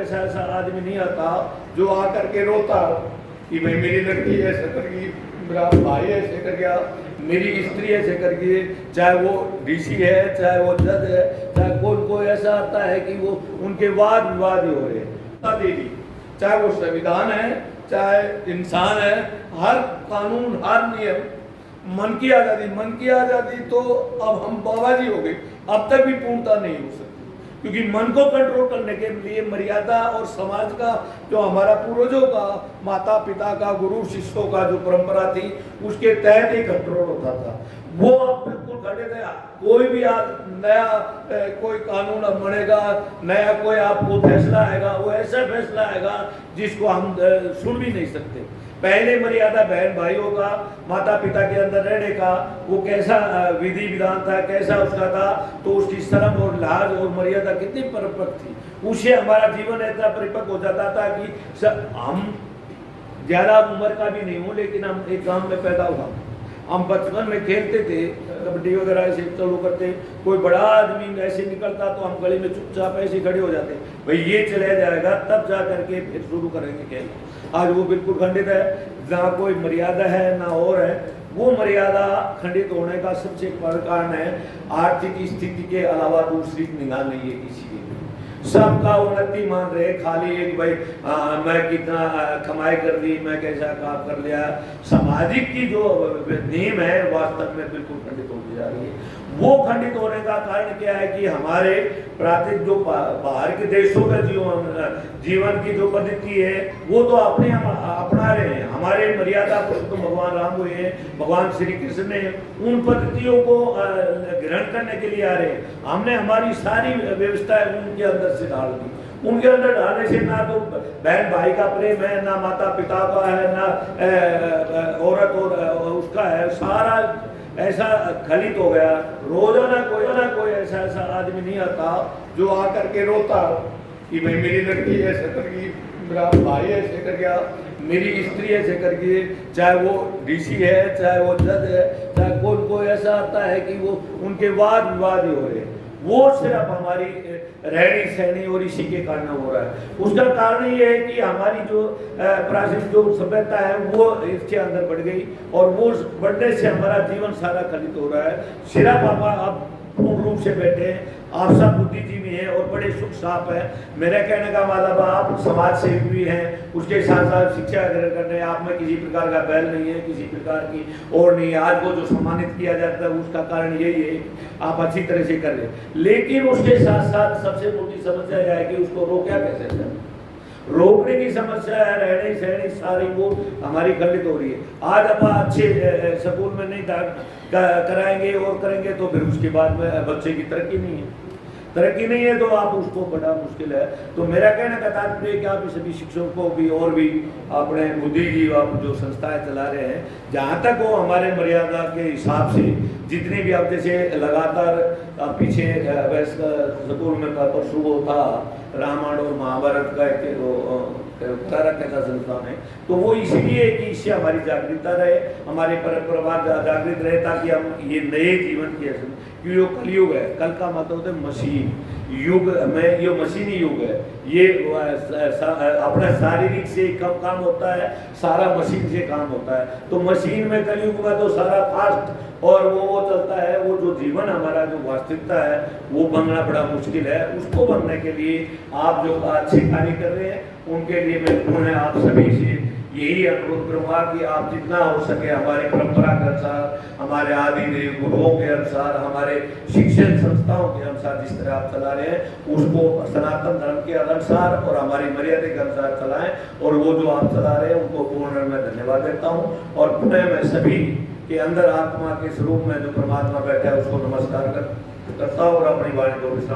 ऐसा ऐसा आदमी नहीं आता जो आकर के रोता कि भाई मेरी लड़की ऐसे कर गई, मेरा भाई ऐसे कर गया, मेरी स्त्री ऐसे कर गई। चाहे वो डीसी है, चाहे वो जज है, चाहे कोई ऐसा आता है कि वो उनके वाद विवाद ही हो रहे हैं। चाहे वो संविधान है, चाहे इंसान है, हर कानून, हर नियम, मन की आज़ादी तो अब हम बाबा जी हो गए, अब तक भी पूर्णता नहीं हो सकती, क्योंकि मन को कंट्रोल करने के लिए मर्यादा और समाज का जो हमारा पूर्वजों का, माता पिता का, गुरु शिष्यों का जो परंपरा थी, उसके तहत ही कंट्रोल होता था, वो अब बिल्कुल खड़े थे। कोई भी आज नया कोई कानून अब बनेगा, नया कोई आपको फैसला आएगा, वो ऐसा फैसला आएगा जिसको हम सुन भी नहीं सकते। पहले मर्यादा बहन भाइयों का, माता पिता के अंदर रहने का, वो कैसा विधि विधान था, कैसा उसका था, तो उसकी शर्म और लिहाज और मर्यादा कितनी परिपक्व थी, उससे हमारा जीवन इतना परिपक्व हो जाता था कि हम ज्यादा उम्र का भी नहीं हूँ, लेकिन हम एक गांव में पैदा हुआ, हम बचपन में खेलते थे, कबड्डी वगैरह ऐसे चालू करते, कोई बड़ा आदमी ऐसे निकलता तो हम गली में चुपचाप ऐसे खड़े हो जाते, भाई ये चला जाएगा तब जा करके फिर शुरू करेंगे खेल। आज वो बिल्कुल खंडित है, जहाँ कोई मर्यादा है ना और है। वो मर्यादा खंडित होने का सबसे बड़ा कारण है आर्थिक स्थिति के अलावा दूसरी निगाह नहीं है किसी की। सबका उन्नति मान रहे, खाली एक भाई मैं कितना कमाई कर ली, मैं कैसा काम कर लिया। सामाजिक की जो नींव है वास्तव में बिल्कुल खंडित होती जा रही है। वो खंडित होने का कारण क्या है कि हमारे प्राकृतिक जो बाहर के देशों का जीवन की जो पद्धति है वो तो अपने अपना रहे हैं। हमारे मर्यादा पुरुषोत्तम भगवान राम हुए हैं, भगवान श्री कृष्ण ने उन पद्धतियों को ग्रहण करने के लिए आ रहे हैं। हमने हमारी सारी व्यवस्थाएं उनके अंदर से डाल दी। उनके अंदर डालने से ना तो बहन भाई का प्रेम है, ना माता पिता का है, ना औरत और उसका है, सारा ऐसा खलित हो गया। रोजाना कोई ऐसा आदमी नहीं आता जो आकर के रोता कि भाई मेरी लड़की ऐसे कर गई, मेरा भाई ऐसे कर गया, मेरी स्त्री ऐसे कर गई। चाहे वो डीसी है, चाहे वो जज है, चाहे कोई ऐसा आता है कि वो उनके वाद विवाद ही हो रहे हैं। वो सिर्फ हमारी रहनी सहनी और इसी के कारण हो रहा है। उसका कारण ये है कि हमारी जो प्राचीन जो सभ्यता है वो इसके अंदर बढ़ गई, और वो बढ़ने से हमारा जीवन सारा खलित हो रहा है। सिर्फ पापा अब पूर्ण रूप से बैठे हैं, आप सब बुद्धिजीवी हैं और बड़े सुख साफ है। मेरा कहने का मतलब आप समाज सेवी भी हैं, उसके साथ साथ शिक्षा ग्रहण करने आप में किसी प्रकार का बैल नहीं है, किसी प्रकार की और नहीं है। आज को जो सम्मानित किया जाता है उसका कारण यही है आप अच्छी तरह से कर रहे, लेकिन उसके साथ साथ सबसे मोटी समस्या यह है कि उसको रोका कैसे जाए। रोकने की समस्या है, रहने सहने सारी वो हमारी खंडित हो रही है। आज अब अच्छे स्कूल में नहीं कराएंगे और करेंगे तो फिर उसके बाद में बच्चे की तरक्की नहीं है, तो आप उसको बड़ा मुश्किल है। तो मेरा कहने का तात्पर्य कि आप सभी शिक्षकों को भी और भी अपने बुद्धिजीवी आप जो संस्थाएं चला रहे हैं, जहाँ तक वो हमारे मर्यादा के हिसाब से जितनी भी आप जैसे लगातार पीछे स्कूल में परसों वो था रामायण और महाभारत का कैसा संस्थान है, तो वो इसलिए कि इससे हमारी जागरूकता रहे, हमारे परंपरा जागृत रहे, ताकि हम ये नए जीवन की क्योंकि वो कलयुग है। कल का मतलब होता है मशीन युग में, ये मशीनी युग है। ये अपना शारीरिक से कम काम होता है, सारा मशीन से काम होता है। तो मशीन में कलयुग में तो सारा फास्ट और वो चलता है। वो जो जीवन हमारा जो वास्तविकता है वो बनना बड़ा मुश्किल है। उसको बनने के लिए आप जो अच्छे कार्य कर रहे हैं उनके लिए मैं पुनः आप सभी से यही अनुरोध करूंगा कि आप जितना हो सके हमारे परंपरा के अनुसार, हमारे आदि गुरुओं के अनुसार, हमारे शिक्षण संस्थाओं के अनुसार जिस तरह आप चला रहे हैं उसको सनातन धर्म के अनुसार और हमारी मर्यादा के अनुसार चलाएं। और वो जो आप चला रहे हैं उनको पूर्ण मैं धन्यवाद देता हूँ। और पुनः मैं सभी के अंदर आत्मा के स्वरूप में जो परमात्मा बैठा है उसको नमस्कार करता हूँ और अपनी वाणी को विश्राम